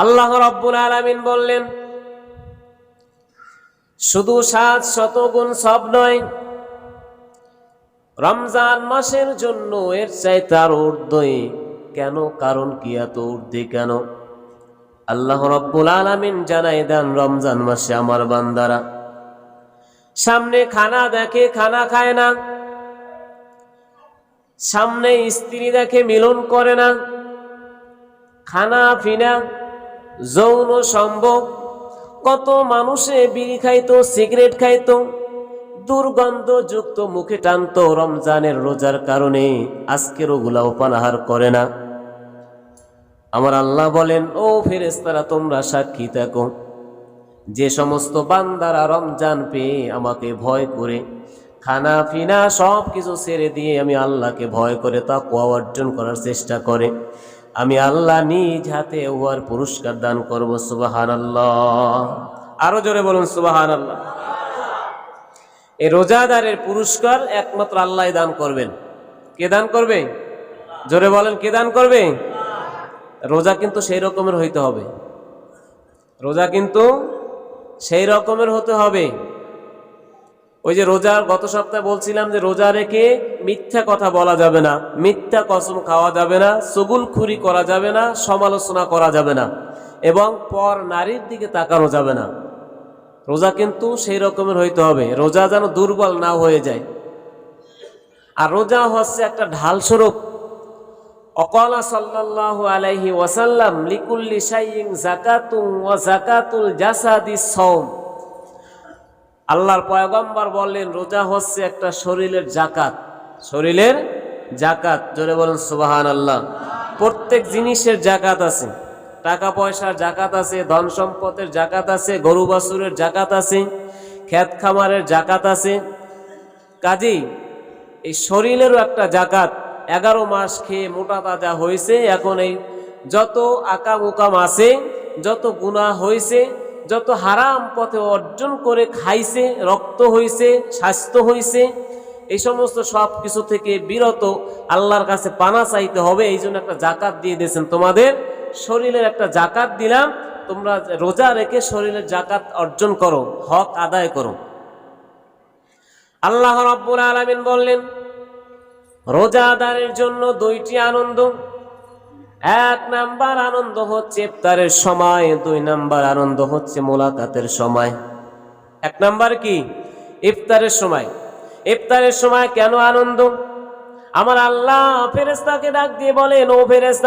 আল্লাহ রাব্বুল আলামিন বললেন, শুধু 700 গুণ সব নয়, রমজান মাসের জন্য এর চাইতে আরো ঊর্ধ্বে। কেন? কারণ কি এত ঊর্ধ্বে কেন? আল্লাহ রাব্বুল আলামিন জানাই দেন, রমজান মাসে আমার বান্দারা সামনে খানা দেখে খানা খায় না, সামনে স্ত্রী দেখে মিলন করে না, খানা পিনা, যৌন সম্ভোগ, কত মানুষে বিড়ি খাইতো, সিগারেট খাইতো, দুর্গন্ধযুক্ত মুখে টানতো, রমজানের রোজার কারণে আজকের ওগুলাও পানাহার করে না। আমার আল্লাহ বলেন, ও ফেরেশতারা তোমরা সাক্ষী থাকো, যে সমস্ত বান্দারা রমজান পেয়ে আমাকে ভয় করে খানা পিনা সব কিছু ছেড়ে দিয়ে আমি আল্লাহকে ভয় করে তাকওয়া অর্জন করার চেষ্টা করে, আমি আল্লাহ নিজ হাতে উহার পুরস্কার দান করব। সুবহানাল্লাহ। আরো জোরে বলুন সুবহানাল্লাহ। এই রোজাদারের পুরস্কার একমাত্র আল্লাহ দান করবেন। কে দান করবে? জোরে বলেন, কে দান করবে? রোজা কিন্তু সেই রকমের হইতে হবে, রোজা কিন্তু সেই রকমের হতে হবে। ওই যে রোজার গত সপ্তাহে বলছিলাম যে রোজা রেখে মিথ্যা কথা বলা যাবে না, মিথ্যা কসম খাওয়া যাবে না, চুগলখুরি করা যাবে না, সমালোচনা করা যাবে না, এবং পর নারীর দিকে তাকানো যাবে না। রোজা কিন্তু সেই রকমের হইতে হবে, রোজা যেন দুর্বল না হয়ে যায়। আর রোজা হচ্ছে একটা ঢাল স্বরূপ। অকালা সাল্লাল্লাহু আলাইহি ওয়াসাল্লাম, লিকুল্লি শাইইন যাকাতুন ওয়া যাকাতুল জাসাদিস সাওম। আল্লাহর পয়গম্বর বললেন, রোজা হচ্ছে একটা শরীরের জাকাত, শরীরের জাকাত। জোরে বলেন সুবহানাল্লাহ। প্রত্যেক জিনিসের জাকাত আছে, টাকা পয়সার জাকাত আছে, ধন সম্পদের জাকাত আছে, গরু বাছুরের জাকাত আছে, ক্ষেত খামারের জাকাত আছে। কাজেই এই শরীরেরও একটা জাকাত। 11 মাস খেয়ে মোটা তাজা হয়েছে, এখন এই যত আকাম উকাম আছে, যত গুনাহ হয়েছে, যত হারাম পথে অর্জন করে খাইছে, রক্ত হয়েছে, স্বাস্থ্য হয়েছে, এই সমস্ত সব কিছু থেকে বিরত আল্লাহর কাছে পানা চাইতে হবে। এই জন্য একটা জাকাত দিয়ে দিয়েছেন, তোমাদের শরীরের একটা জাকাত দিলাম, তোমরা রোজা রেখে শরীরের জাকাত অর্জন করো, হক আদায় করো। আল্লাহ রাব্বুল আলামিন বললেন, রোজাদারের জন্য 2টি আনন্দ। 1 নাম্বার আনন্দ হচ্ছে ইফতারের সময়, 2 নাম্বার আনন্দ হচ্ছে মোলাকাতের সময়। 1 নাম্বার কি? ইফতারের সময়। ইফতারের সময় কেন আনন্দ? আমার আল্লাহ ফেরেশতাকে ডাক দিয়ে বলেন, ও ফেরেশতা